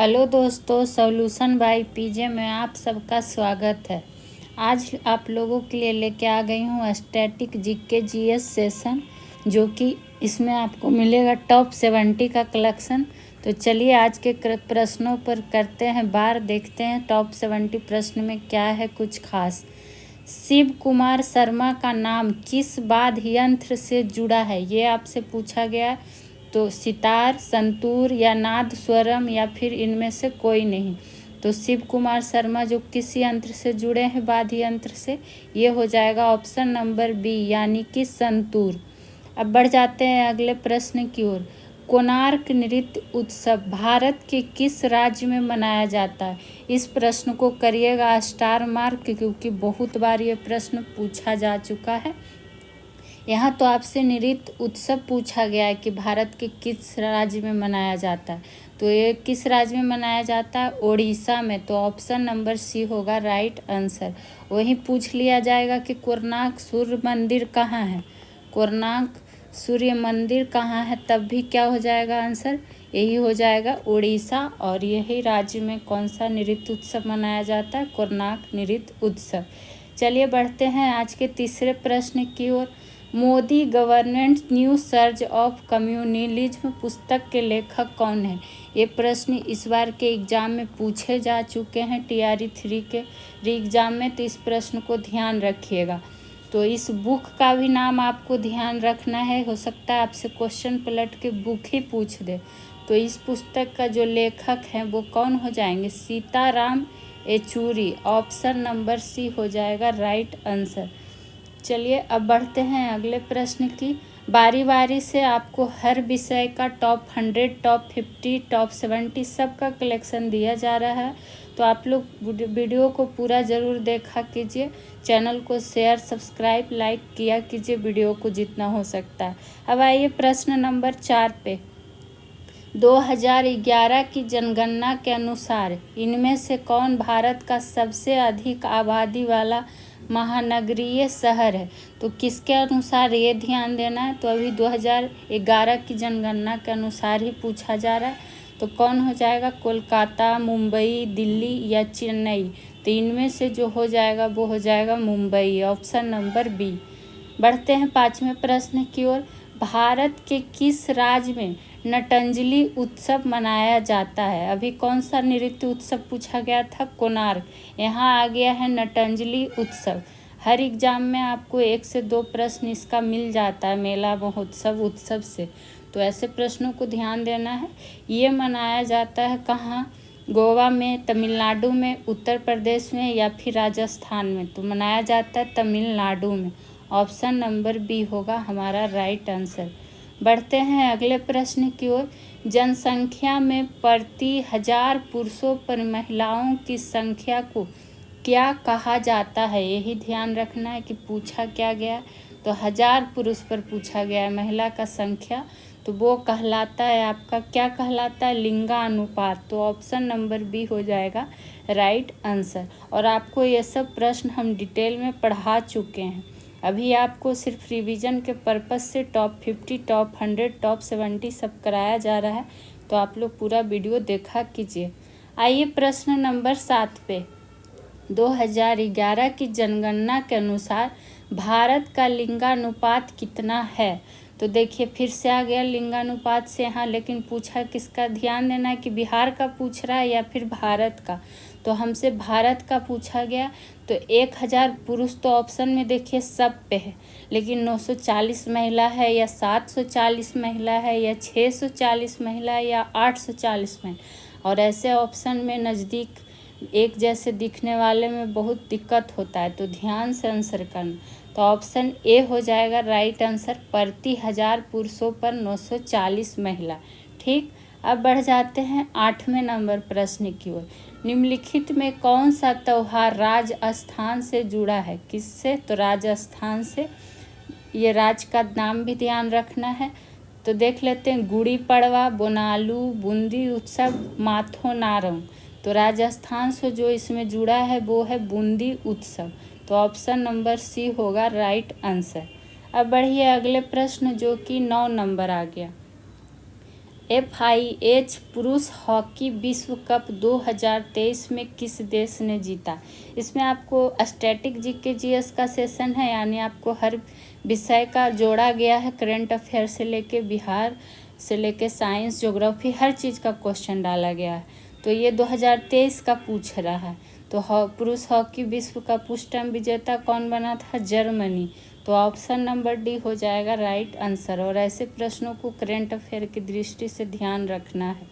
Hello दोस्तों, solution by PJ में आप सबका स्वागत है। आज आप लोगों के लिए लेके आ गई हूँ स्टैटिक जीके जीएस सेशन, जो कि इसमें आपको मिलेगा टॉप 70 का कलेक्शन। तो चलिए आज के प्रश्नों पर करते हैं बार, देखते हैं टॉप 70 प्रश्न में क्या है कुछ खास। शिव कुमार शर्मा का नाम किस वाद्य यंत्र से जुड़ा है, ये आपसे पूछा गया। तो सितार, संतूर या नाद स्वरम या फिर इनमें से कोई नहीं। तो शिव कुमार शर्मा जो किस यंत्र से जुड़े हैं, वाद्य यंत्र से, ये हो जाएगा ऑप्शन नंबर बी यानी कि संतूर। अब बढ़ जाते हैं अगले प्रश्न की ओर। कोणार्क नृत्य उत्सव भारत के किस राज्य में मनाया जाता है? इस प्रश्न को करिएगा स्टार मार्क, क्योंकि बहुत बार ये प्रश्न पूछा जा चुका है। यहाँ तो आपसे नृत्य उत्सव पूछा गया है कि भारत के किस राज्य में मनाया जाता है। तो ये किस राज्य में मनाया जाता है? ओडिशा में। तो ऑप्शन नंबर सी होगा राइट आंसर। वहीं पूछ लिया जाएगा कि कोणार्क सूर्य मंदिर कहाँ है, कोणार्क सूर्य मंदिर कहाँ है, तब भी क्या हो जाएगा आंसर? यही हो जाएगा उड़ीसा। और यही राज्य में कौन सा नृत्य उत्सव मनाया जाता है? कोणार्क नृत्य उत्सव। चलिए बढ़ते हैं आज के तीसरे प्रश्न की ओर। Modi governance new surge of communalism पुस्तक के लेखक कौन है? ये प्रश्न इस बार के एग्ज़ाम में पूछे जा चुके हैं, TRE 3 के एग्ज़ाम में। तो इस प्रश्न को ध्यान रखिएगा। तो इस बुक का भी नाम आपको ध्यान रखना है, हो सकता है आपसे क्वेश्चन पलट के बुक ही पूछ दे। तो इस पुस्तक का जो लेखक हैं वो कौन हो जाएंगे? Sitaram Yechury. Option number C हो जाएगा राइट आंसर। चलिए अब बढ़ते हैं अगले प्रश्न की बारी बारी से। आपको हर विषय का टॉप 100, टॉप 50, टॉप 70 सब का कलेक्शन दिया जा रहा है। तो आप लोग वीडियो को पूरा ज़रूर देखा कीजिए, चैनल को शेयर, सब्सक्राइब, लाइक किया कीजिए वीडियो को जितना हो सकता है। अब आइए प्रश्न नंबर 4 पे। 2011 की जनगणना के अनुसार इनमें से कौन भारत का सबसे अधिक आबादी वाला महानगरीय शहर है? तो किसके अनुसार ये ध्यान देना है। तो अभी 2011 की जनगणना के अनुसार ही पूछा जा रहा है। तो कौन हो जाएगा? कोलकाता, मुंबई, दिल्ली या चेन्नई? तो इनमें से जो हो जाएगा वो हो जाएगा मुंबई। Option number B. बढ़ते हैं 5वें प्रश्न की ओर। भारत के किस राज्य में नटंजलि उत्सव मनाया जाता है? अभी कौन सा नृत्य उत्सव पूछा गया था? कोणार्क। यहाँ आ गया है नटंजलि उत्सव। हर एग्जाम में आपको 1 से 2 प्रश्न इसका मिल जाता है, मेला महोत्सव उत्सव से। तो ऐसे प्रश्नों को ध्यान देना है। ये मनाया जाता है कहाँ? गोवा में, तमिलनाडु में, उत्तर प्रदेश में या फिर राजस्थान में? तो मनाया जाता है तमिलनाडु में। ऑप्शन नंबर बी होगा हमारा राइट आंसर। बढ़ते हैं अगले प्रश्न की ओर। जनसंख्या में प्रति 1000 पुरुषों पर महिलाओं की संख्या को क्या कहा जाता है? यही ध्यान रखना है कि पूछा क्या गया। तो 1000 पुरुष पर पूछा गया है महिला का संख्या, तो वो कहलाता है आपका, क्या कहलाता है? लिंगानुपात। तो ऑप्शन नंबर बी हो जाएगा राइट आंसर। और आपको ये सब प्रश्न हम डिटेल में पढ़ा चुके हैं। अभी आपको सिर्फ रिवीजन के पर्पस से टॉप 50, टॉप 100, टॉप 70 सब कराया जा रहा है। तो आप लोग पूरा वीडियो देखा कीजिए। आइए प्रश्न नंबर 7 पे। 2011 की जनगणना के अनुसार भारत का लिंगानुपात कितना है? तो देखिए फिर से आ गया लिंगानुपात से यहाँ, लेकिन पूछा किसका? ध्यान देना है कि बिहार का पूछ रहा है या फिर भारत का। तो हमसे भारत का पूछा गया। तो 1000 पुरुष तो ऑप्शन में देखिए सब पे है, लेकिन 940 महिला है या 740 महिला है या 640 महिला है या 840 महिला। और ऐसे ऑप्शन में नज़दीक एक जैसे दिखने वाले में बहुत दिक्कत होता है, तो ध्यान से आंसर करना। तो ऑप्शन ए हो जाएगा राइट आंसर, प्रति 1000 पुरुषों पर 940 महिला। ठीक, अब बढ़ जाते हैं 8वें नंबर प्रश्न की ओर। निम्नलिखित में कौन सा त्यौहार राजस्थान से जुड़ा है? किससे? तो राजस्थान से। ये राज्य का नाम भी ध्यान रखना है। तो देख लेते हैं, गुड़ी पड़वा, बोनालू, बूंदी उत्सव, माथो नारंग। तो राजस्थान से जो इसमें जुड़ा है वो है बूंदी उत्सव। तो ऑप्शन नंबर सी होगा राइट आंसर। अब बढ़िए अगले प्रश्न, जो कि 9 नंबर आ गया। FIH पुरुष हॉकी विश्व कप 2023 में किस देश ने जीता। इसमें आपको स्टैटिक जीके जीएस का सेशन है, यानी आपको हर विषय का जोड़ा गया है। करंट अफेयर से लेके बिहार से लेके साइंस, ज्योग्राफी, हर चीज़ का क्वेश्चन डाला गया है। तो ये 2023 का पूछ रहा है। तो पुरुष हॉकी विश्व कप उस टाइम विजेता कौन बना था? जर्मनी। तो ऑप्शन नंबर डी हो जाएगा राइट आंसर। और ऐसे प्रश्नों को करंट अफेयर की दृष्टि से ध्यान रखना है।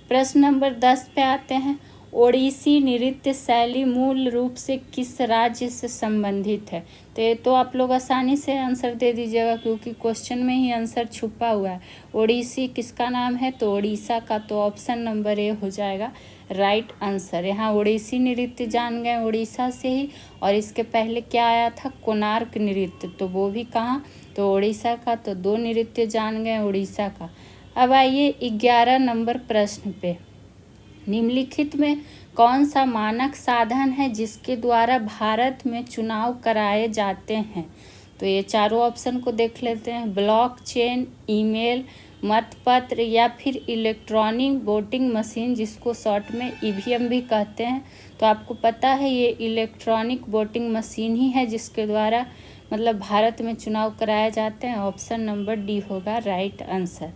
प्रश्न नंबर 10 पे आते हैं। ओडिसी नृत्य शैली मूल रूप से किस राज्य से संबंधित है? तो ये तो आप लोग आसानी से आंसर दे दीजिएगा, क्योंकि क्वेश्चन में ही आंसर छुपा हुआ है। ओडिसी किसका नाम है? तो ओडिशा का। तो ऑप्शन नंबर ए हो जाएगा राइट आंसर। यहाँ ओडिसी नृत्य जान गए उड़ीसा से ही, और इसके पहले क्या आया था? कोणार्क नृत्य, तो वो भी कहाँ? तो ओडिशा का। तो 2 नृत्य जान गए उड़ीसा का। अब आइए 11 नंबर प्रश्न पे। निम्नलिखित में कौन सा मानक साधन है जिसके द्वारा भारत में चुनाव कराए जाते हैं? तो ये चारों ऑप्शन को देख लेते हैं। ब्लॉकचेन, ईमेल, मतपत्र या फिर इलेक्ट्रॉनिक वोटिंग मशीन, जिसको शॉर्ट में ईवीएम भी कहते हैं। तो आपको पता है ये इलेक्ट्रॉनिक वोटिंग मशीन ही है जिसके द्वारा मतलब भारत में चुनाव कराए जाते हैं। ऑप्शन नंबर डी होगा राइट आंसर।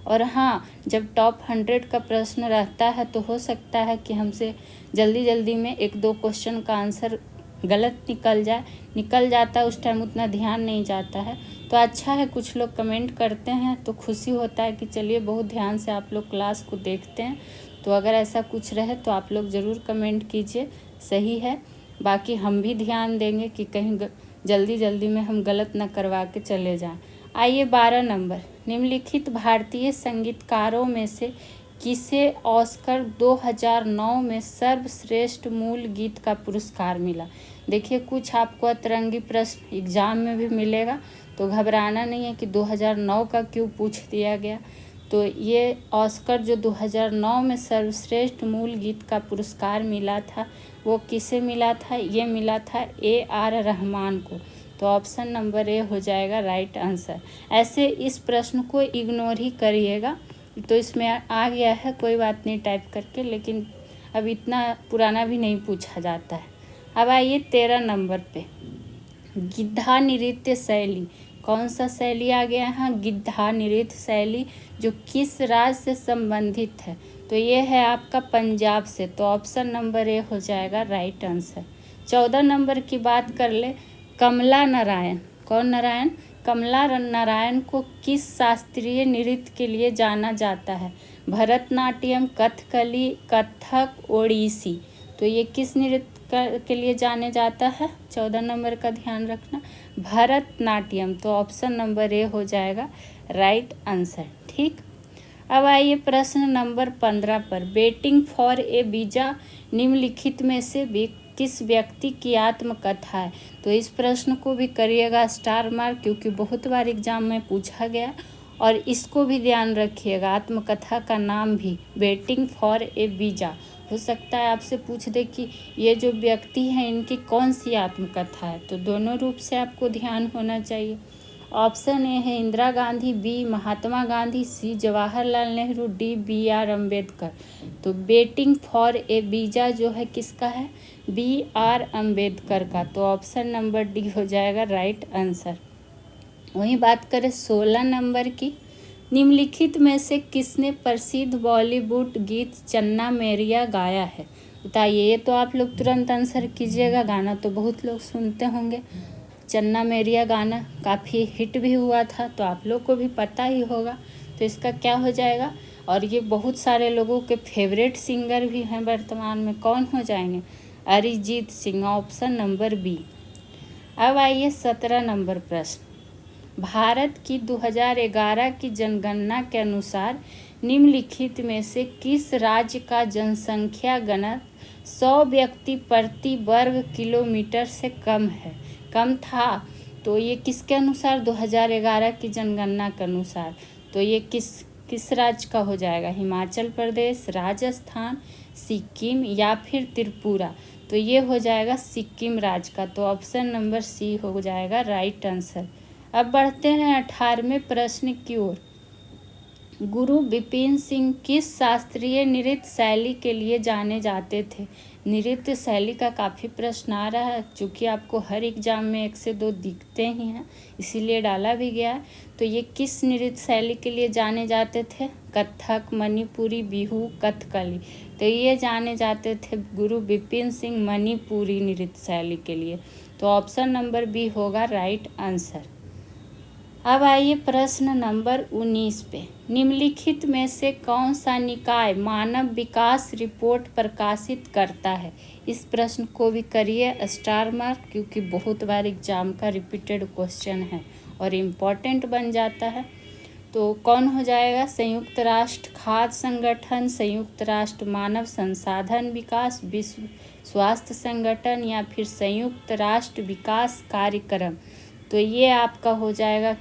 और हाँ, जब टॉप 100 का प्रश्न रहता है तो हो सकता है कि हमसे जल्दी जल्दी में 1-2 क्वेश्चन का आंसर गलत निकल जाता है, उस टाइम उतना ध्यान नहीं जाता है। तो अच्छा है कुछ लोग कमेंट करते हैं तो खुशी होता है कि चलिए बहुत ध्यान से आप लोग क्लास को देखते हैं। तो अगर ऐसा कुछ रहे तो आप लोग ज़रूर कमेंट कीजिए, सही है। बाकी हम भी ध्यान देंगे कि कहीं जल्दी जल्दी में हम गलत न करवा के चले जाएं। आइए 12 नंबर। निम्नलिखित भारतीय संगीतकारों में से किसे ऑस्कर 2009 में सर्वश्रेष्ठ मूल गीत का पुरस्कार मिला? देखिए कुछ आपको अतरंगी प्रश्न एग्जाम में भी मिलेगा, तो घबराना नहीं है कि 2009 का क्यों पूछ दिया गया। तो ये ऑस्कर जो 2009 में सर्वश्रेष्ठ मूल गीत का पुरस्कार मिला था, वो किसे मिला था? ये मिला था AR रहमान को। तो ऑप्शन नंबर ए हो जाएगा राइट आंसर। ऐसे इस प्रश्न को इग्नोर ही करिएगा, तो इसमें आ गया है, कोई बात नहीं टाइप करके, लेकिन अब इतना पुराना भी नहीं पूछा जाता है। अब आइए 13 नंबर पे। गिद्धा नृत्य शैली, कौन सा शैली आ गया है? गिद्धा नृत्य शैली, जो किस राज्य से संबंधित है? तो ये है आपका पंजाब से। तो ऑप्शन नंबर ए हो जाएगा राइट आंसर। 14 नंबर की बात कर ले। कमला नारायण, कौन नारायण? कमला नारायण को किस शास्त्रीय नृत्य के लिए जाना जाता है? भरतनाट्यम, कथकली, कथक, ओडिसी। तो ये किस नृत्य के लिए जाने जाता है? 14 नंबर का ध्यान रखना, भरतनाट्यम। तो ऑप्शन नंबर ए हो जाएगा राइट आंसर। ठीक। अब आइए प्रश्न नंबर 15 पर। वेटिंग फॉर ए वीज़ा निम्नलिखित में से किस व्यक्ति की आत्मकथा है? तो इस प्रश्न को भी करिएगा स्टार मार्क, क्योंकि बहुत बार एग्जाम में पूछा गया, और इसको भी ध्यान रखिएगा। आत्मकथा का नाम भी वेटिंग फॉर ए वीज़ा। हो सकता है आपसे पूछ दे कि ये जो व्यक्ति हैं इनकी कौन सी आत्मकथा है, तो दोनों रूप से आपको ध्यान होना चाहिए। ऑप्शन ए है इंदिरा गांधी, बी महात्मा गांधी, सी जवाहरलाल नेहरू, डी BR अम्बेडकर। तो वेटिंग फॉर ए वीज़ा जो है किसका है? BR अम्बेडकर का। तो ऑप्शन नंबर डी हो जाएगा राइट आंसर। वहीं बात करें 16 नंबर की। निम्नलिखित में से किसने प्रसिद्ध बॉलीवुड गीत चन्ना मेरिया गाया है? बताइए। ये तो आप लोग तुरंत आंसर कीजिएगा, गाना तो बहुत लोग सुनते होंगे। चन्ना मेरिया गाना काफ़ी हिट भी हुआ था, तो आप लोग को भी पता ही होगा। तो इसका क्या हो जाएगा? और ये बहुत सारे लोगों के फेवरेट सिंगर भी हैं वर्तमान में, कौन हो जाएंगे? Arijit Singh. Option number B. अब आइए 17 नंबर प्रश्न। भारत की 2011 की जनगणना के अनुसार निम्नलिखित में से किस राज्य का जनसंख्या घनत्व 100 व्यक्ति प्रति वर्ग किलोमीटर से कम था? तो ये किसके अनुसार? 2011 की जनगणना के अनुसार। तो ये किस राज्य का हो जाएगा? हिमाचल प्रदेश, राजस्थान, सिक्किम या फिर त्रिपुरा। तो ये हो जाएगा सिक्किम राज्य का। तो ऑप्शन नंबर सी हो जाएगा राइट आंसर। अब बढ़ते हैं 18वें प्रश्न की ओर। गुरु विपिन सिंह किस शास्त्रीय नृत्य शैली के लिए जाने जाते थे? नृत्य शैली का काफ़ी प्रश्न आ रहा है, चूँकि आपको हर एग्जाम में 1 से 2 दिखते ही हैं, इसीलिए डाला भी गया है। तो ये किस नृत्य शैली के लिए जाने जाते थे? कथक, मणिपुरी, बिहू, कथकली। तो ये जाने जाते थे गुरु विपिन सिंह मणिपुरी नृत्य शैली के लिए। तो ऑप्शन नंबर बी होगा राइट आंसर। अब आइए प्रश्न नंबर 19 पे। निम्नलिखित में से कौन सा निकाय मानव विकास रिपोर्ट प्रकाशित करता है? इस प्रश्न को भी करिए स्टार मार्क, क्योंकि बहुत बार एग्जाम का रिपीटेड क्वेश्चन है और इम्पॉर्टेंट बन जाता है। तो कौन हो जाएगा? संयुक्त राष्ट्र खाद्य संगठन, संयुक्त राष्ट्र मानव संसाधन विकास, विश्व स्वास्थ्य संगठन या फिर संयुक्त राष्ट्र विकास कार्यक्रम। तो ये आपका हो जाएगा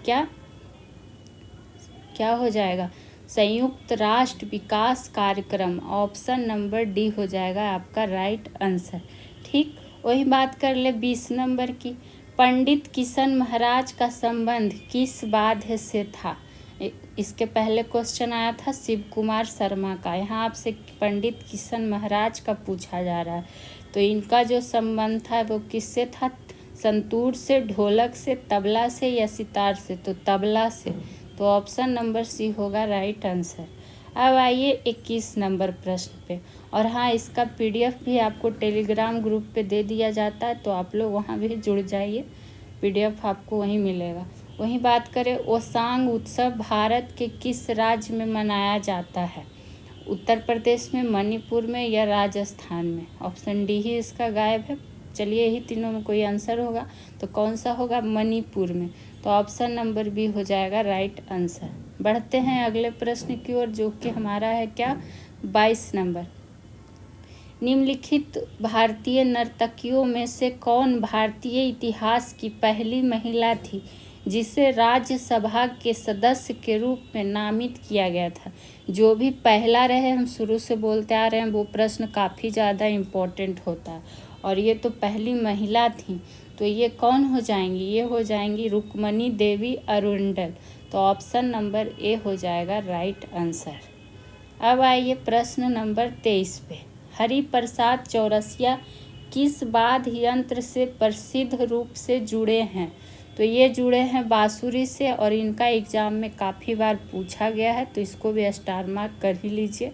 क्या हो जाएगा? संयुक्त राष्ट्र विकास कार्यक्रम। ऑप्शन नंबर डी हो जाएगा आपका राइट आंसर। ठीक, वही बात कर ले 20 नंबर की। पंडित किशन महाराज का संबंध किस बाध्य से था? इसके पहले क्वेश्चन आया था शिव कुमार शर्मा का, यहाँ आपसे पंडित किशन महाराज का पूछा जा रहा है। तो इनका जो संबंध था वो किससे था? संतूर से, ढोलक से, तबला से या सितार से? तो तबला से। तो ऑप्शन नंबर सी होगा राइट आंसर। अब आइए 21 नंबर प्रश्न पे। और हाँ, इसका PDF भी आपको टेलीग्राम ग्रुप पे दे दिया जाता है, तो आप लोग वहाँ भी जुड़ जाइए, PDF आपको वहीं मिलेगा। वहीं बात करें, ओसांग उत्सव भारत के किस राज्य में मनाया जाता है? उत्तर प्रदेश में, मणिपुर में या राजस्थान में? ऑप्शन डी ही इसका गायब है। चलिए, यही तीनों में कोई आंसर होगा, तो कौन सा होगा? मणिपुर में। तो ऑप्शन नंबर बी हो जाएगा राइट आंसर। बढ़ते हैं अगले प्रश्न की ओर, जो कि हमारा है क्या? 22 नंबर। निम्नलिखित भारतीय नर्तकियों में से कौन भारतीय इतिहास की पहली महिला थी जिसे राज्यसभा के सदस्य के रूप में नामित किया गया था? जो भी पहला रहे, हम शुरू से बोलते आ रहे हैं, वो प्रश्न काफ़ी ज़्यादा इम्पोर्टेंट होता है, और ये तो पहली महिला थी। तो ये कौन हो जाएंगी? ये हो जाएंगी रुक्मणी देवी अरुंडल। तो ऑप्शन नंबर ए हो जाएगा राइट आंसर। अब आइए प्रश्न नंबर 23 पे। हरिप्रसाद चौरसिया किस वाद्य यंत्र से प्रसिद्ध रूप से जुड़े हैं? तो ये जुड़े हैं बांसुरी से, और इनका एग्जाम में काफ़ी बार पूछा गया है, तो इसको भी स्टार मार्क कर ही लीजिए।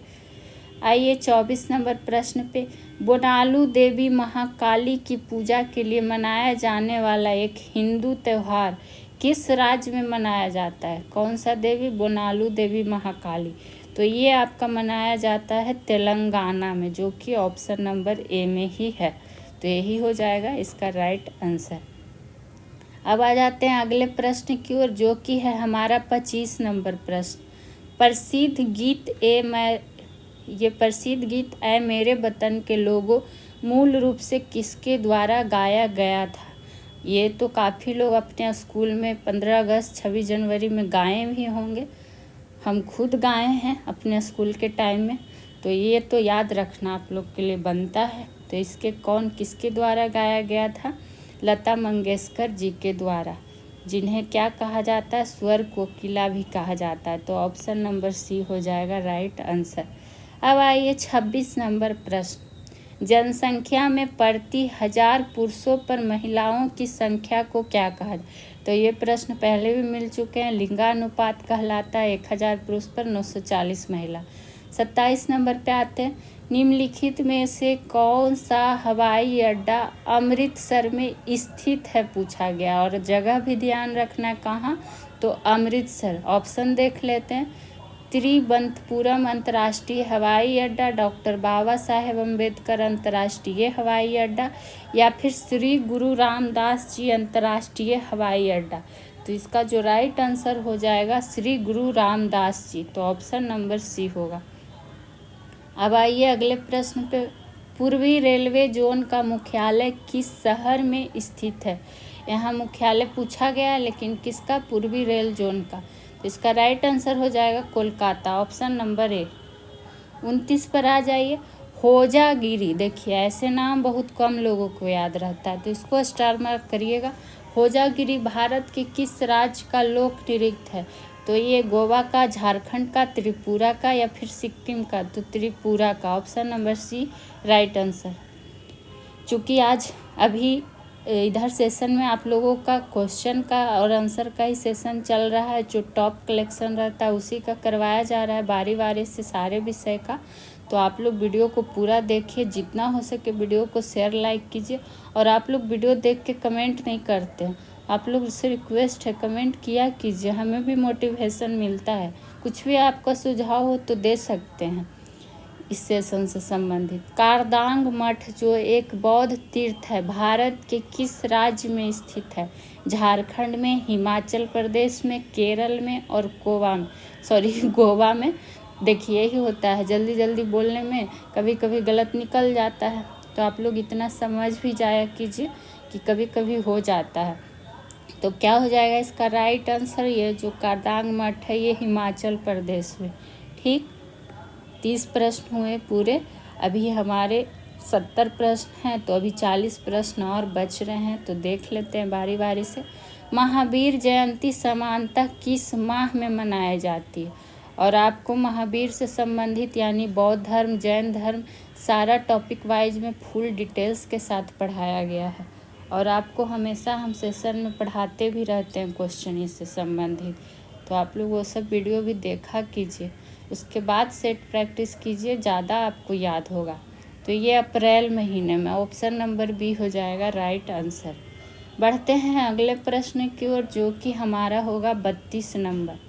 आइए 24 नंबर प्रश्न पे। बोनालू देवी महाकाली की पूजा के लिए मनाया जाने वाला एक हिंदू त्यौहार किस राज्य में मनाया जाता है? कौन सा देवी? बोनालू देवी महाकाली। तो ये आपका मनाया जाता है तेलंगाना में, जो कि ऑप्शन नंबर ए में ही है। तो यही हो जाएगा इसका राइट आंसर। अब आ जाते हैं अगले प्रश्न की ओर, जो कि है हमारा 25 नंबर प्रश्न। प्रसिद्ध गीत ए मेरे वतन के लोगों मूल रूप से किसके द्वारा गाया गया था? ये तो काफ़ी लोग अपने स्कूल में 15 अगस्त 26 जनवरी में गाए भी होंगे। हम खुद गाए हैं अपने स्कूल के टाइम में, तो ये तो याद रखना आप लोग के लिए बनता है। तो इसके किसके द्वारा गाया गया था? लता मंगेशकर जी के द्वारा, जिन्हें क्या कहा जाता है? स्वर कोकिला भी कहा जाता है। तो ऑप्शन नंबर सी हो जाएगा राइट आंसर। अब आइए 26 नंबर प्रश्न। जनसंख्या में प्रति 1000 पुरुषों पर महिलाओं की संख्या को क्या कहा जाता है? तो ये प्रश्न पहले भी मिल चुके हैं। लिंगानुपात कहलाता है 1000 पुरुष पर 940 महिला। 27 नंबर पे आते हैं। निम्नलिखित में से कौन सा हवाई अड्डा अमृतसर में स्थित है? पूछा गया, और जगह भी ध्यान रखना कहाँ? तो अमृतसर। ऑप्शन देख लेते हैं। तिरुवनंतपुरम अंतर्राष्ट्रीय हवाई अड्डा, डॉक्टर बाबा साहेब अम्बेडकर अंतर्राष्ट्रीय हवाई अड्डा, या फिर श्री गुरु रामदास जी अंतर्राष्ट्रीय हवाई अड्डा। तो इसका जो राइट आंसर हो जाएगा श्री गुरु रामदास जी। तो ऑप्शन नंबर सी होगा। अब आइए अगले प्रश्न पे। पूर्वी रेलवे जोन का मुख्यालय किस शहर में स्थित है? यहाँ मुख्यालय पूछा गया है, लेकिन किसका? पूर्वी रेल जोन का। तो इसका राइट आंसर हो जाएगा कोलकाता। Option number A. 29 पर आ जाइए। होजागिरी, देखिए ऐसे नाम बहुत कम लोगों को याद रहता है, तो इसको स्टार मार्क करिएगा। होजागिरी भारत के किस राज्य का लोक नृत्य है? तो ये गोवा का, झारखंड का, त्रिपुरा का या फिर सिक्किम का? तो त्रिपुरा का, option number C right answer. चूँकि आज अभी इधर सेशन में आप लोगों का क्वेश्चन का और आंसर का ही सेशन चल रहा है, जो टॉप कलेक्शन रहता है उसी का करवाया जा रहा है बारी बारी से सारे विषय का। तो आप लोग वीडियो को पूरा देखिए, जितना हो सके वीडियो को शेयर लाइक कीजिए। और आप लोग वीडियो देख के कमेंट नहीं करते हैं, आप लोग से रिक्वेस्ट है कमेंट किया कीजिए, हमें भी मोटिवेशन मिलता है। कुछ भी आपका सुझाव हो तो दे सकते हैं इस सेशन से संबंधित। कारदांग मठ जो एक बौद्ध तीर्थ है, भारत के किस राज्य में स्थित है? झारखंड में, हिमाचल प्रदेश में, केरल में और गोवा में। देखिए यही होता है, जल्दी जल्दी बोलने में कभी कभी गलत निकल जाता है, तो आप लोग इतना समझ भी जाया कीजिए कि कभी कभी हो जाता है। तो क्या हो जाएगा इसका राइट आंसर? ये जो कारदांग मठ है ये हिमाचल प्रदेश में। ठीक, 30 प्रश्न हुए पूरे। अभी हमारे 70 प्रश्न हैं, तो अभी 40 प्रश्न और बच रहे हैं, तो देख लेते हैं बारी बारी से। महावीर जयंती सामान्यतः किस माह में मनाई जाती है? और आपको महावीर से संबंधित यानी बौद्ध धर्म, जैन धर्म, सारा टॉपिक वाइज में फुल डिटेल्स के साथ पढ़ाया गया है। और आपको हमेशा हम सेशन में पढ़ाते भी रहते हैं क्वेश्चन इससे संबंधित, तो आप लोग वो सब वीडियो भी देखा कीजिए, उसके बाद सेट प्रैक्टिस कीजिए, ज़्यादा आपको याद होगा। तो ये अप्रैल महीने में, ऑप्शन नंबर बी हो जाएगा राइट आंसर। बढ़ते हैं अगले प्रश्न की ओर, जो कि हमारा होगा 32 नंबर।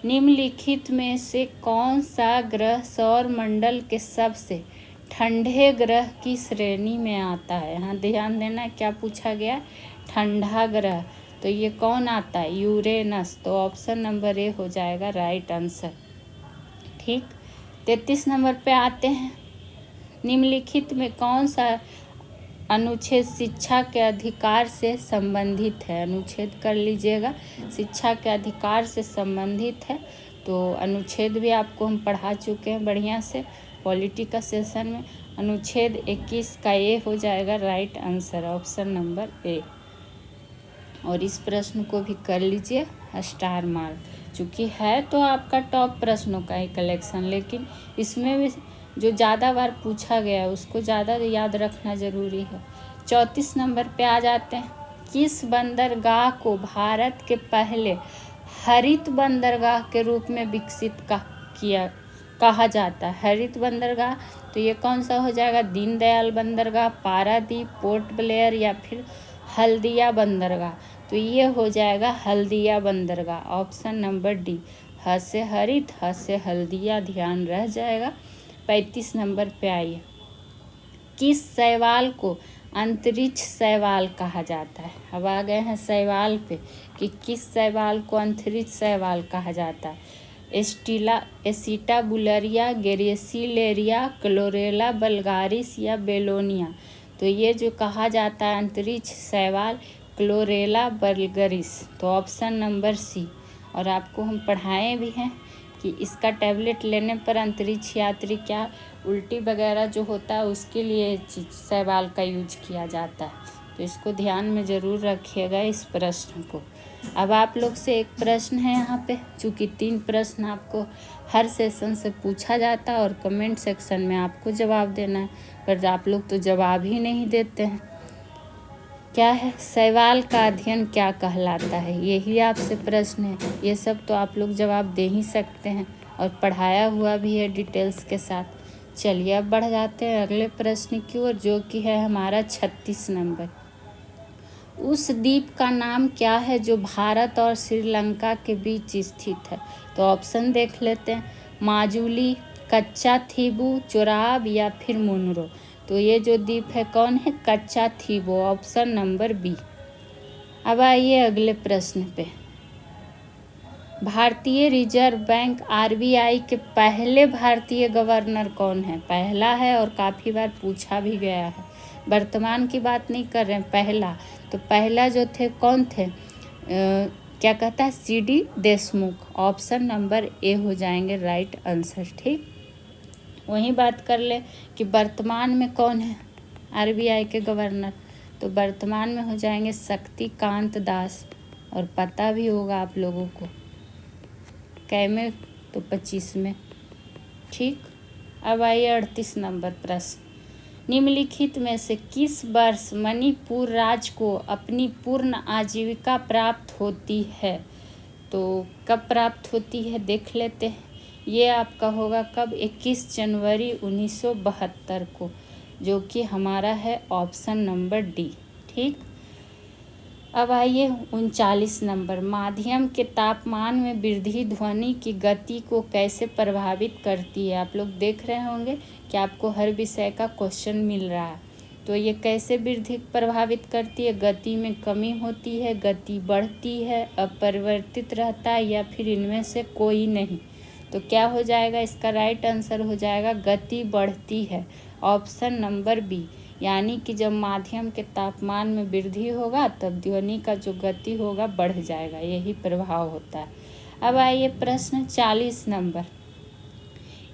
निम्नलिखित में से कौन सा ग्रह सौर मंडल के सबसे ठंडे ग्रह की श्रेणी में आता है? यहाँ ध्यान देना क्या पूछा गया, ठंडा ग्रह। तो ये कौन आता है? यूरेनस। तो ऑप्शन नंबर ए हो जाएगा राइट आंसर। ठीक, 33 नंबर पे आते हैं। निम्नलिखित में कौन सा अनुच्छेद शिक्षा के अधिकार से संबंधित है? अनुच्छेद कर लीजिएगा, शिक्षा के अधिकार से संबंधित है। तो अनुच्छेद भी आपको हम पढ़ा चुके हैं बढ़िया से पॉलिटी का सेशन में। अनुच्छेद 21 का ए हो जाएगा right answer, option number A. और इस प्रश्न को भी कर लीजिए स्टार मार्क, चूँकि है तो आपका टॉप प्रश्नों का ही कलेक्शन, लेकिन इसमें भी जो ज़्यादा बार पूछा गया है उसको ज़्यादा याद रखना ज़रूरी है। 34 नंबर पे आ जाते हैं। किस बंदरगाह को भारत के पहले हरित बंदरगाह के रूप में विकसित कहा जाता है? हरित बंदरगाह, तो ये कौन सा हो जाएगा? दीनदयाल बंदरगाह, पारादीप, पोर्ट ब्लेयर या फिर हल्दिया बंदरगाह? तो ये हो जाएगा हल्दिया बंदरगाह, ऑप्शन नंबर डी। ह से हरित, ह से हल्दिया, ध्यान रह जाएगा। 35 नंबर पे आइए। किस शैवाल को अंतरिक्ष शैवाल कहा जाता है? अब आ गए हैं शैवाल पे कि किस शैवाल को अंतरिक्ष शैवाल कहा जाता है? एसिटाबुलरिया, गेरेसिलेरिया, क्लोरेला बल्गारिस या बेलोनिया? तो ये जो कहा जाता है अंतरिक्ष शैवाल, क्लोरेला बल्गारिस। तो ऑप्शन नंबर सी। और आपको हम पढ़ाए भी हैं कि इसका टैबलेट लेने पर अंतरिक्ष यात्री क्या उल्टी वगैरह जो होता है उसके लिए शैवाल का यूज किया जाता है, तो इसको ध्यान में ज़रूर रखिएगा इस प्रश्न को। अब आप लोग से एक प्रश्न है यहाँ पे, चूँकि 3 प्रश्न आपको हर सेशन से पूछा जाता है और कमेंट सेक्शन में आपको जवाब देना है, पर आप लोग तो जवाब ही नहीं देते हैं। क्या है? शैवाल का अध्ययन क्या कहलाता है? यही आपसे प्रश्न है। ये सब तो आप लोग जवाब दे ही सकते हैं और पढ़ाया हुआ भी है डिटेल्स के साथ। चलिए अब बढ़ जाते हैं अगले प्रश्न की ओर, जो कि है हमारा 36 नंबर। उस द्वीप का नाम क्या है जो भारत और श्रीलंका के बीच स्थित है? तो ऑप्शन देख लेते हैं। माजुली, कच्चा थीबू, चोराब या फिर मुनरो? तो ये जो द्वीप है कौन है? कच्चा थीबू, ऑप्शन नंबर बी। अब आइए अगले प्रश्न पे। भारतीय रिजर्व बैंक आरबीआई के पहले भारतीय गवर्नर कौन है? पहला है और काफ़ी बार पूछा भी गया है, वर्तमान की बात नहीं कर रहे हैं, पहला। तो पहला जो थे कौन थे? क्या कहता है? CD Deshmukh, option number A हो जाएंगे राइट आंसर। ठीक, वही बात कर ले कि वर्तमान में कौन है आरबीआई के गवर्नर? तो वर्तमान में हो जाएंगे शक्तिकांत दास, और पता भी होगा आप लोगों को। कै में तो 25 में। ठीक, अब आइए 38 नंबर प्रश्न। निम्नलिखित में से किस वर्ष मणिपुर राज्य को अपनी पूर्ण आजीविका प्राप्त होती है? तो कब प्राप्त होती है देख लेते हैं। ये आपका होगा कब? 21 जनवरी 1972 को, जो कि हमारा है ऑप्शन नंबर डी। ठीक, अब आइए 39 नंबर। माध्यम के तापमान में वृद्धि ध्वनि की गति को कैसे प्रभावित करती है? आप लोग देख रहे होंगे कि आपको हर विषय का क्वेश्चन मिल रहा है। तो ये कैसे वृद्धि प्रभावित करती है? गति में कमी होती है, गति बढ़ती है, अपरिवर्तित रहता है, या फिर इनमें से कोई नहीं? तो क्या हो जाएगा? इसका राइट आंसर हो जाएगा गति बढ़ती है, ऑप्शन नंबर बी। यानी कि जब माध्यम के तापमान में वृद्धि होगा तब ध्वनि का जो गति होगा बढ़ जाएगा, यही प्रभाव होता है। अब आइए प्रश्न 40 नंबर।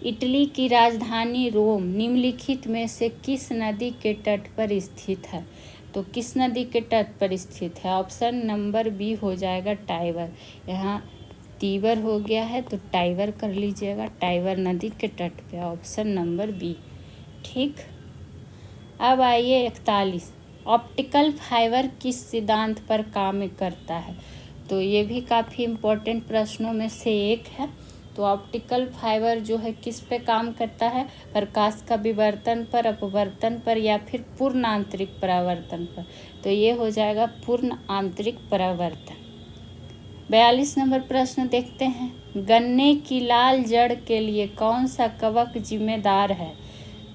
इटली की राजधानी रोम निम्नलिखित में से किस नदी के तट पर स्थित है? तो किस नदी के तट पर स्थित है? ऑप्शन नंबर बी हो जाएगा टाइबर। यहाँ तीबर हो गया है तो टाइबर कर लीजिएगा, टाइबर नदी के तट पे, ऑप्शन नंबर बी। ठीक, अब आइए 41। ऑप्टिकल फाइबर किस सिद्धांत पर काम करता है? तो ये भी काफ़ी इम्पोर्टेंट प्रश्नों में से एक है। तो ऑप्टिकल फाइबर जो है किस पे काम करता है? प्रकाश का विवर्तन पर, अपवर्तन पर, या फिर पूर्ण आंतरिक परावर्तन पर। तो ये हो जाएगा पूर्ण आंतरिक परावर्तन। 42 नंबर प्रश्न देखते हैं। गन्ने की लाल जड़ के लिए कौन सा कवक जिम्मेदार है?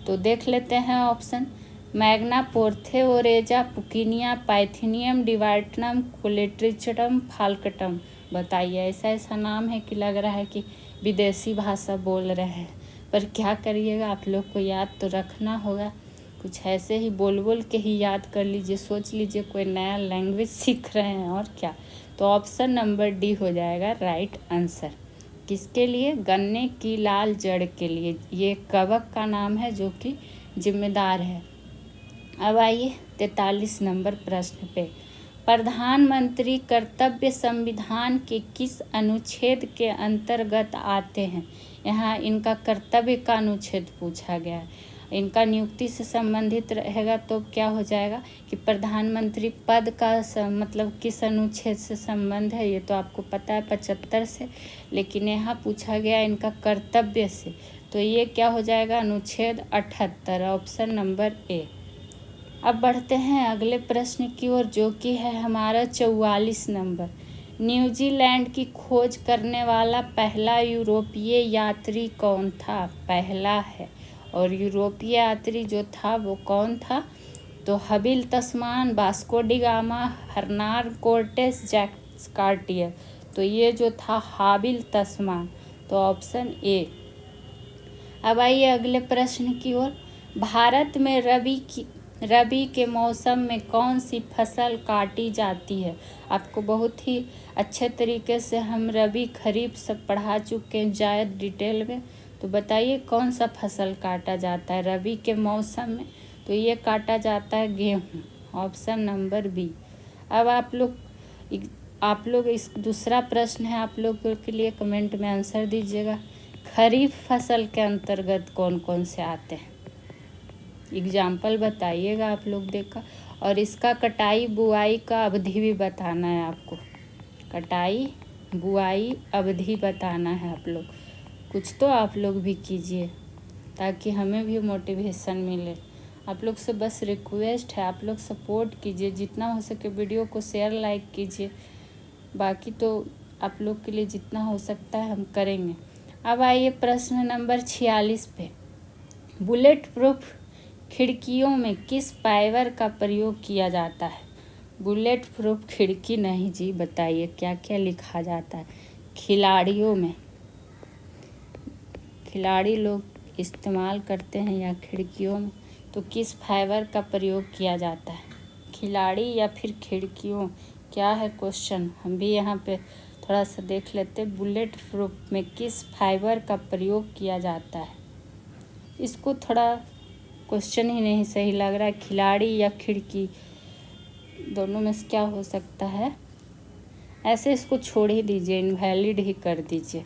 तो देख लेते हैं option. Magnaporthe oryzae, Puccinia, Pythium, डिवाइटनम, कोलेट्रिचटम, फाल्कटम। बताइए, ऐसा ऐसा नाम है कि लग रहा है कि विदेशी भाषा बोल रहे हैं, पर क्या करिएगा, आप लोग को याद तो रखना होगा। कुछ ऐसे ही बोल बोल के ही याद कर लीजिए, सोच लीजिए कोई नया लैंग्वेज सीख रहे हैं और क्या। तो ऑप्शन नंबर डी हो जाएगा राइट आंसर। किसके लिए? गन्ने की लाल जड़ के लिए। ये कवक का नाम है जो कि जिम्मेदार है। अब आइए 43 नंबर प्रश्न पे। प्रधानमंत्री कर्तव्य संविधान के किस अनुच्छेद के अंतर्गत आते हैं? यहाँ इनका कर्तव्य का अनुच्छेद पूछा गया है। इनका नियुक्ति से संबंधित रहेगा तो क्या हो जाएगा कि प्रधानमंत्री पद का मतलब किस अनुच्छेद से संबंध है, ये तो आपको पता है 75 से, लेकिन यहाँ पूछा गया इनका कर्तव्य से। तो ये क्या हो जाएगा? अनुच्छेद 78, ऑप्शन नंबर ए। अब बढ़ते हैं अगले प्रश्न की ओर, जो कि है हमारा 44 नंबर। न्यूजीलैंड की खोज करने वाला पहला यूरोपीय यात्री कौन था? पहला है, और यूरोपीय यात्री जो था वो कौन था? तो Abel Tasman, Vasco da Gama, Hernan Cortes, Jacques Cartier. तो ये जो था हाबिल तस्मान, तो ऑप्शन ए। अब आइए अगले प्रश्न की ओर। भारत में रबी के मौसम में कौन सी फसल काटी जाती है? आपको बहुत ही अच्छे तरीके से हम रबी खरीफ सब पढ़ा चुके हैं ज़्यादा डिटेल में। तो बताइए कौन सा फसल काटा जाता है रबी के मौसम में? तो ये काटा जाता है गेहूँ, ऑप्शन नंबर बी। अब आप लोग इस दूसरा प्रश्न है, आप लोगों के लिए कमेंट में आंसर दीजिएगा। खरीफ फसल के अंतर्गत कौन कौन से आते हैं? एग्जाम्पल बताइएगा आप लोग देखा, और इसका कटाई बुआई का अवधि भी बताना है आपको। कटाई बुआई अवधि बताना है आप लोग। कुछ तो आप लोग भी कीजिए ताकि हमें भी मोटिवेशन मिले। आप लोग से बस रिक्वेस्ट है, आप लोग सपोर्ट कीजिए, जितना हो सके वीडियो को शेयर लाइक कीजिए। बाकी तो आप लोग के लिए जितना हो सकता है हम करेंगे। अब आइए प्रश्न नंबर 46 पे। बुलेट प्रूफ खिड़कियों में किस फाइबर का प्रयोग किया जाता है? बुलेट प्रूफ खिड़की नहीं जी, बताइए क्या क्या लिखा जाता है? खिलाड़ियों में, खिलाड़ी लोग इस्तेमाल करते हैं या खिड़कियों में, तो किस फाइबर का प्रयोग किया जाता है? खिलाड़ी या फिर खिड़कियों, क्या है क्वेश्चन? हम भी यहाँ पे थोड़ा सा देख लेते। बुलेट प्रूफ में किस फाइबर का प्रयोग किया जाता है? इसको थोड़ा क्वेश्चन ही नहीं सही लग रहा है। खिलाड़ी या खिड़की, दोनों में से क्या हो सकता है? ऐसे इसको छोड़ ही दीजिए, इनवैलिड ही कर दीजिए।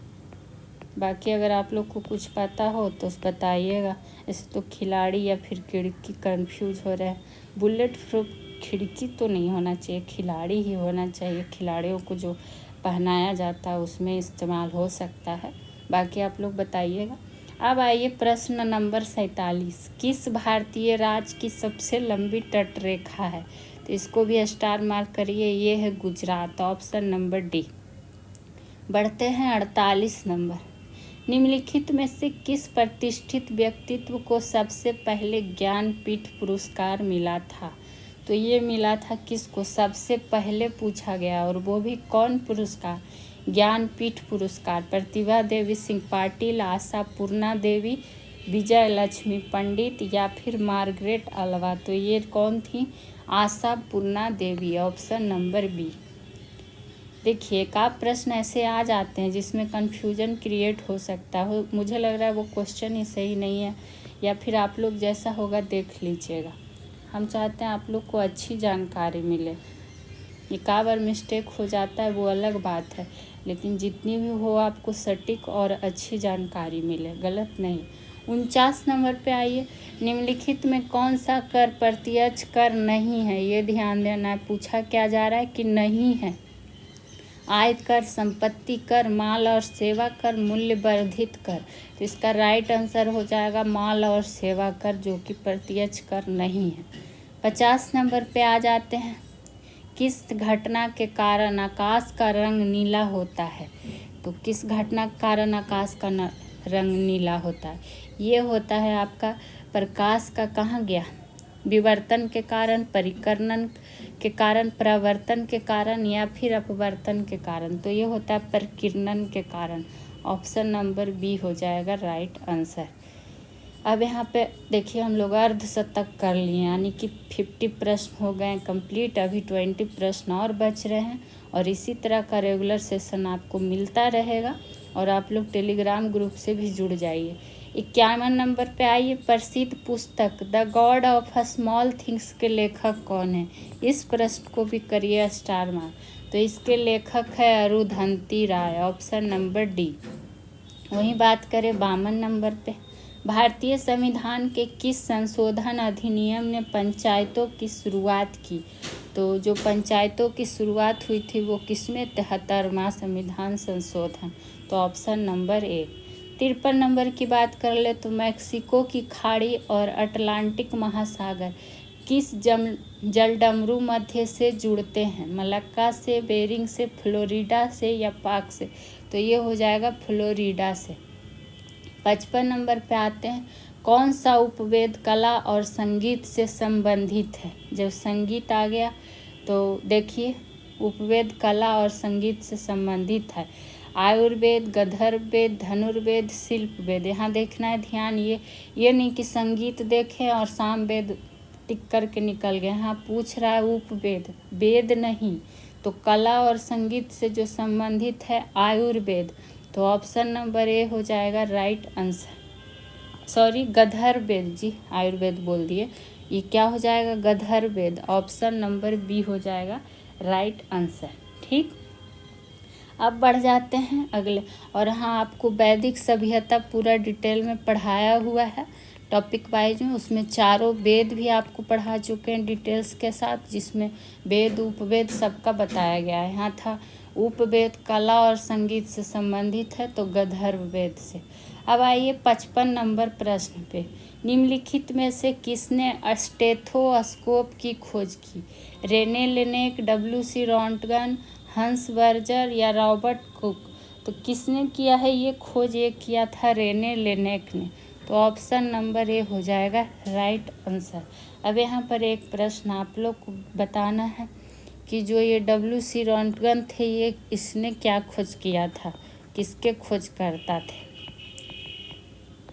बाकी अगर आप लोग को कुछ पता हो तो बताइएगा। ऐसे तो खिलाड़ी या फिर खिड़की कंफ्यूज हो रहे हैं। बुलेट प्रूफ खिड़की तो नहीं होना चाहिए, खिलाड़ी ही होना चाहिए। खिलाड़ियों को जो पहनाया जाता है उसमें इस्तेमाल हो सकता है। बाकी आप लोग बताइएगा। अब आइए प्रश्न नंबर 47। किस भारतीय राज्य की सबसे लंबी तट रेखा है? तो इसको भी स्टार मार्क करिए, ये है गुजरात, ऑप्शन नंबर डी। बढ़ते हैं 48 नंबर। निम्नलिखित में से किस प्रतिष्ठित व्यक्तित्व को सबसे पहले ज्ञानपीठ पुरस्कार मिला था? तो ये मिला था किसको? सबसे पहले पूछा गया, और वो भी कौन पुरस्कार? ज्ञानपीठ पुरस्कार। प्रतिभा देवी सिंह पाटिल, आशा पूर्णा देवी, विजय लक्ष्मी पंडित या फिर मार्गरेट अल्वा। तो ये कौन थी? आशा पूर्णा देवी, ऑप्शन नंबर बी। देखिए एक आप प्रश्न ऐसे आ जाते हैं जिसमें कन्फ्यूजन क्रिएट हो सकता है। मुझे लग रहा है वो क्वेश्चन ही सही नहीं है, या फिर आप लोग जैसा होगा देख लीजिएगा। हम चाहते हैं आप लोग को अच्छी जानकारी मिले। एक बार मिस्टेक हो जाता है वो अलग बात है, लेकिन जितनी भी हो आपको सटीक और अच्छी जानकारी मिले, गलत नहीं। 49 नंबर पे आइए। निम्नलिखित में कौन सा कर प्रत्यक्ष कर नहीं है? ये ध्यान देना है। पूछा क्या जा रहा है कि नहीं है। आयकर, संपत्ति कर, माल और सेवा कर, मूल्य वर्धित कर। तो इसका राइट आंसर हो जाएगा माल और सेवा कर, जो कि प्रत्यक्ष कर नहीं है। 50 नंबर पे आ जाते हैं। किस घटना के कारण आकाश का रंग नीला होता है? तो किस घटना के कारण आकाश का रंग नीला होता है? ये होता है आपका प्रकाश का कहाँ गया? विवर्तन के कारण, परिकर्णन के कारण, परावर्तन के कारण या फिर अपवर्तन के कारण। तो ये होता है परिकिरणन के कारण, ऑप्शन नंबर बी हो जाएगा राइट आंसर। अब यहाँ पे देखिए हम लोग अर्धशतक कर लिए, यानी कि 50 प्रश्न हो गए कंप्लीट। अभी 20 प्रश्न और बच रहे हैं, और इसी तरह का रेगुलर सेशन आपको मिलता रहेगा, और आप लोग टेलीग्राम ग्रुप से भी जुड़ जाइए। 51 नंबर पे आइए। प्रसिद्ध पुस्तक the God of small things के लेखक कौन है? इस प्रश्न को भी करिए स्टार मार्क। तो इसके लेखक है अरुंधति राय, ऑप्शन नंबर डी। वहीं बात करें 52 नंबर पे। भारतीय संविधान के किस संशोधन अधिनियम ने पंचायतों की शुरुआत की? तो जो पंचायतों की शुरुआत हुई थी वो किसमें? 73वां संविधान संशोधन, तो ऑप्शन नंबर ए। 53 नंबर की बात कर ले तो मैक्सिको की खाड़ी और अटलांटिक महासागर किस जलडमरू मध्य से जुड़ते हैं? मलक्का से, बेरिंग से, फ्लोरिडा से या पाक से? तो ये हो जाएगा फ्लोरिडा से। 55 नंबर पे आते हैं। कौन सा उपवेद कला और संगीत से संबंधित है? जब संगीत आ गया तो देखिए उपवेद कला और संगीत से संबंधित है। आयुर्वेद, गंधर्ववेद, धनुर्वेद, शिल्पवेद। यहाँ देखना है ध्यान, ये नहीं कि संगीत देखें और सामवेद टिक करके निकल गए। यहाँ पूछ रहा है उपवेद, वेद नहीं। तो कला और संगीत से जो संबंधित है आयुर्वेद, तो ऑप्शन नंबर ए हो जाएगा राइट आंसर। सॉरी गंधर्ववेद जी, आयुर्वेद बोल दिए। ये क्या हो जाएगा? गंधर्ववेद, ऑप्शन नंबर बी हो जाएगा राइट आंसर। ठीक, अब बढ़ जाते हैं अगले। और हाँ, आपको वैदिक सभ्यता पूरा डिटेल में पढ़ाया हुआ है टॉपिक वाइज में। उसमें चारों वेद भी आपको पढ़ा चुके हैं डिटेल्स के साथ, जिसमें वेद उपवेद सबका बताया गया है। यहाँ था उपवेद कला और संगीत से संबंधित है, तो गंधर्ववेद से। अब आइए 55 नंबर प्रश्न पे। निम्नलिखित में से किसने स्टेथोस्कोप की खोज की? Rene Laennec, W C. Rontgen, Hans Berger या रॉबर्ट कुक? तो किसने किया है ये खोज? ये किया था रेने लेनेक ने, तो ऑप्शन नंबर ए हो जाएगा राइट आंसर। अब यहाँ पर एक प्रश्न आप लोग को बताना है कि जो ये डब्ल्यू.सी. रॉन्टगन थे, ये इसने क्या खोज किया था? किसके खोज करता थे?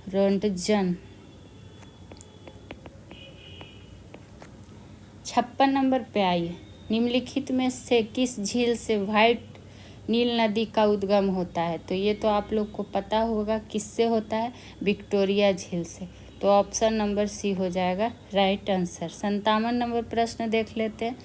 रोंटगन। 56 नंबर पे आइए। निम्नलिखित में से किस झील से व्हाइट नील नदी का उद्गम होता है? तो ये तो आप लोग को पता होगा किससे होता है, विक्टोरिया झील से, तो ऑप्शन नंबर सी हो जाएगा राइट आंसर। 57 नंबर प्रश्न देख लेते हैं।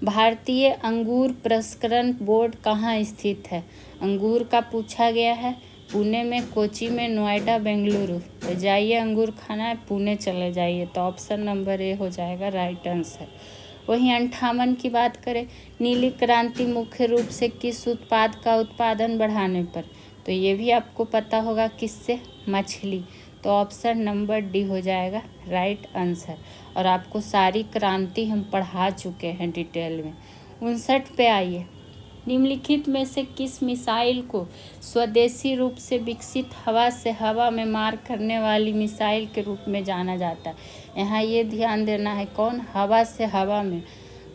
भारतीय अंगूर प्रसंस्करण बोर्ड कहाँ स्थित है? अंगूर का पूछा गया है, पुणे में, कोची में, नोएडा, बेंगलुरु। तो जाइए अंगूर खाना है, पुणे चले जाइए। तो ऑप्शन नंबर ए हो जाएगा राइट आंसर। वहीं 58 की बात करें, नीली क्रांति मुख्य रूप से किस उत्पाद का उत्पादन बढ़ाने पर। तो ये भी आपको पता होगा किससे, मछली। तो ऑप्शन नंबर डी हो जाएगा राइट आंसर। और आपको सारी क्रांति हम पढ़ा चुके हैं डिटेल में। 59 पे आइए, निम्नलिखित में से किस मिसाइल को स्वदेशी रूप से विकसित हवा से हवा में मार करने वाली मिसाइल के रूप में जाना जाता है। यहाँ ये ध्यान देना है, कौन, हवा से हवा में।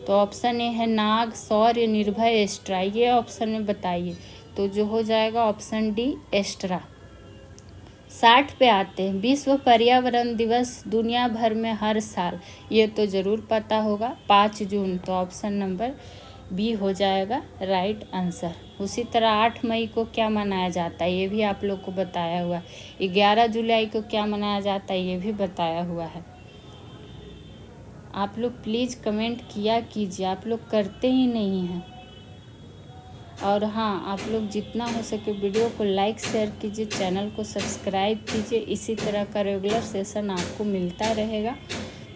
तो ऑप्शन ए है नाग, शौर्य, निर्भय, एस्ट्रा। ये ऑप्शन में बताइए। तो जो हो जाएगा ऑप्शन डी एस्ट्रा। 60 पे आते हैं, विश्व पर्यावरण दिवस दुनिया भर में हर साल, ये तो ज़रूर पता होगा, 5 जून। तो ऑप्शन नंबर बी हो जाएगा राइट आंसर। उसी तरह 8 मई को क्या मनाया जाता है, ये भी आप लोग को बताया हुआ है। 11 जुलाई को क्या मनाया जाता है, ये भी बताया हुआ है। आप लोग प्लीज़ कमेंट किया कीजिए, आप लोग करते ही नहीं हैं। और हाँ, आप लोग जितना हो सके वीडियो को लाइक शेयर कीजिए, चैनल को सब्सक्राइब कीजिए। इसी तरह का रेगुलर सेशन आपको मिलता रहेगा,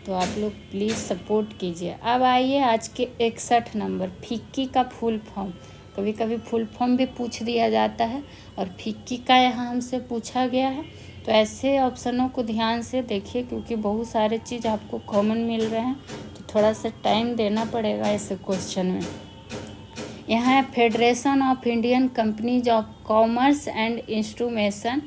तो आप लोग प्लीज़ सपोर्ट कीजिए। अब आइए आज के 61 नंबर, फिक्की का फुल फॉर्म। कभी कभी फुल फॉर्म भी पूछ दिया जाता है और फिक्की का यहाँ हमसे पूछा गया है। तो ऐसे ऑप्शनों को ध्यान से देखिए, क्योंकि बहुत सारे चीज़ आपको कॉमन मिल रहे हैं, तो थोड़ा सा टाइम देना पड़ेगा ऐसे क्वेश्चन में। यहाँ है federation of Indian companies of commerce and instrumentation,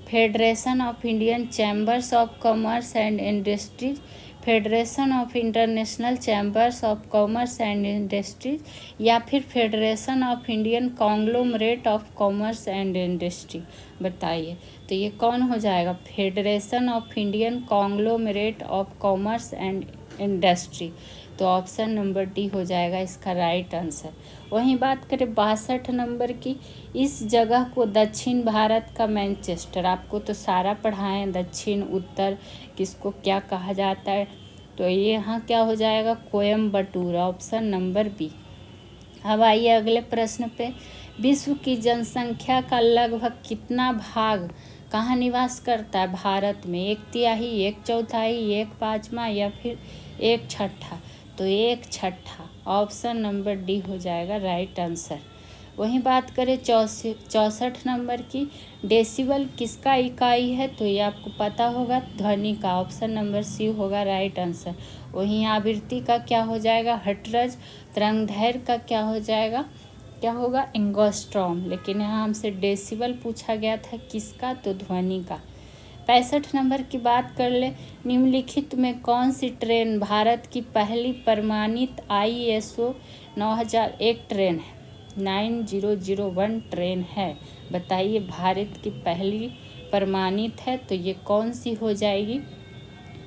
federation of Indian chambers of commerce and industries, federation of international chambers of commerce and industries, या फिर federation of Indian conglomerate of commerce and industry. बताइए तो ये कौन हो जाएगा, federation of Indian conglomerate of commerce and industry. तो option number D हो जाएगा इसका राइट आंसर। वहीं बात करें 62 नंबर की, इस जगह को दक्षिण भारत का मैनचेस्टर, आपको तो सारा पढ़ाएं, दक्षिण उत्तर किसको क्या कहा जाता है। तो ये यहाँ क्या हो जाएगा, कोयम्बटूर। Option number B. अब आइए अगले प्रश्न पे, विश्व की जनसंख्या का लगभग कितना भाग कहाँ निवास करता है भारत में, 1/3, 1/4, 1/5 या फिर 1/6। तो 1/6 ऑप्शन नंबर डी हो जाएगा राइट आंसर। वहीं बात करें 64 नंबर की, डेसिबल किसका इकाई है, तो ये आपको पता होगा, ध्वनि का। ऑप्शन नंबर सी होगा राइट आंसर। वहीं आवृत्ति का क्या हो जाएगा, हर्ट्ज। तरंगदैर्घ्य का क्या हो जाएगा, क्या होगा, एंगस्ट्रॉम। लेकिन यहाँ हमसे डेसिबल पूछा गया था किसका, तो ध्वनि का। 65 नंबर की बात कर ले, निम्नलिखित में कौन सी ट्रेन भारत की पहली प्रमाणित ISO 9001 ट्रेन है, 9001 ट्रेन है। बताइए भारत की पहली प्रमाणित है, तो ये कौन सी हो जाएगी,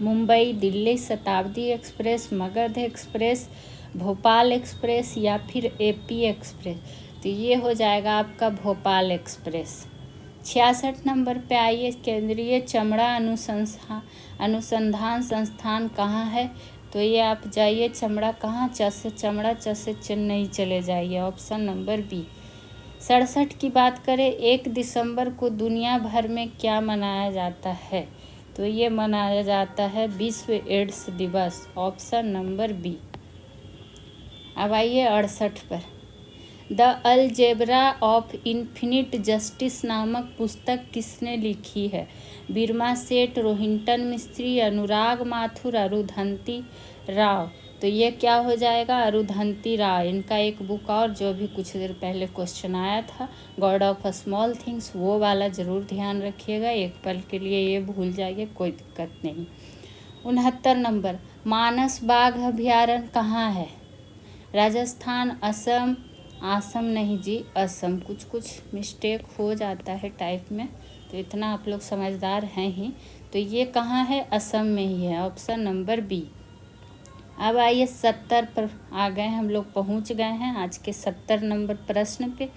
Mumbai Delhi Shatabdi express, Magadh express, Bhopal express या फिर AP एक्सप्रेस। तो ये हो जाएगा आपका भोपाल एक्सप्रेस। 66 नंबर पे आइए, केंद्रीय चमड़ा अनुसंधान संस्थान कहाँ है, तो ये आप जाइए, चमड़ा कहाँ, चमड़ा से चेन्नई चले जाइए। Option number B. 67 की बात करें, 1 दिसंबर को दुनिया भर में क्या मनाया जाता है, तो ये मनाया जाता है विश्व एड्स दिवस। Option number B. अब आइए 68 पर, the algebra of infinite justice नामक पुस्तक किसने लिखी है, बीरमा सेठ, रोहिंटन मिस्त्री, अनुराग माथुर, अरुंधति राव। तो ये क्या हो जाएगा, अरुंधति राव। इनका एक बुक और जो भी कुछ देर पहले क्वेश्चन आया था, गॉड ऑफ स्मॉल थिंग्स, वो वाला ज़रूर ध्यान रखिएगा, एक पल के लिए ये भूल जाइए, कोई दिक्कत नहीं। 69 नंबर, मानस बाघ अभयारण्य कहाँ है, राजस्थान, असम, आसम नहीं जी, असम। कुछ मिस्टेक हो जाता है टाइप में, तो इतना आप लोग समझदार हैं ही। तो ये कहाँ है, असम में ही है। Option number B. अब आइए 70 पर आ गए हम लोग, पहुँच गए हैं आज के 70 नंबर प्रश्न पे।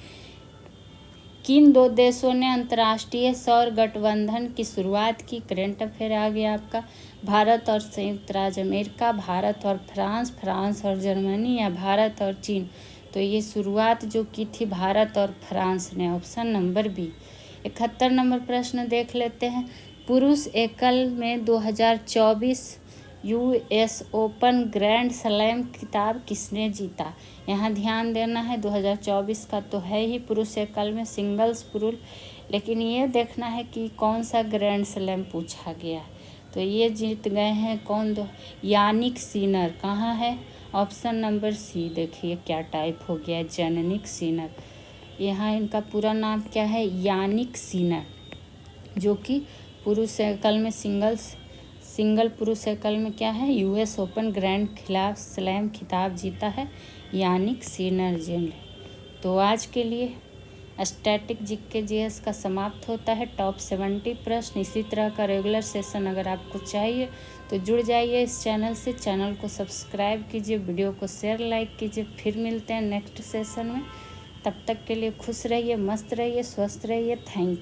किन 2 देशों ने अंतर्राष्ट्रीय सौर गठबंधन की शुरुआत की, करेंट अफेयर आ गया आपका। भारत और संयुक्त राज्य अमेरिका, भारत और फ्रांस, फ्रांस और जर्मनी, या भारत और चीन। तो ये शुरुआत जो की थी भारत और फ्रांस ने। Option number B. 71 नंबर प्रश्न देख लेते हैं। पुरुष एकल में 2024 यूएस ओपन ग्रैंड स्लैम खिताब किसने जीता? यहाँ ध्यान देना है, 2024 का तो है ही पुरुष एकल में सिंगल्स पुरुष, लेकिन ये देखना है कि कौन सा ग्रैंड स्लैम पूछा गया है। तो ये जीत गए हैं कौन? Jannik Sinner. कहाँ है? Option number C. देखिए क्या टाइप हो गया, जेनिक सिनर। यहाँ इनका पूरा नाम क्या है? यानिक सिनर, जो कि पुरुष एकल में सिंगल पुरुष एकल में क्या है? यूएस ओपन ग्रैंड खिलाफ स्लैम खिताब जीता है यानिक सिनर जी ने। तो आज के लिए स्टैटिक जीके जीएस का समाप्त होता है। टॉप 70 प्रश्न, इसी तरह का रेगुलर सेशन अगर आपको चाहिए तो जुड़ जाइए इस चैनल से। चैनल को सब्सक्राइब कीजिए, वीडियो को शेयर लाइक कीजिए। फिर मिलते हैं नेक्स्ट सेशन में। तब तक के लिए खुश रहिए, मस्त रहिए, स्वस्थ रहिए। Thank you.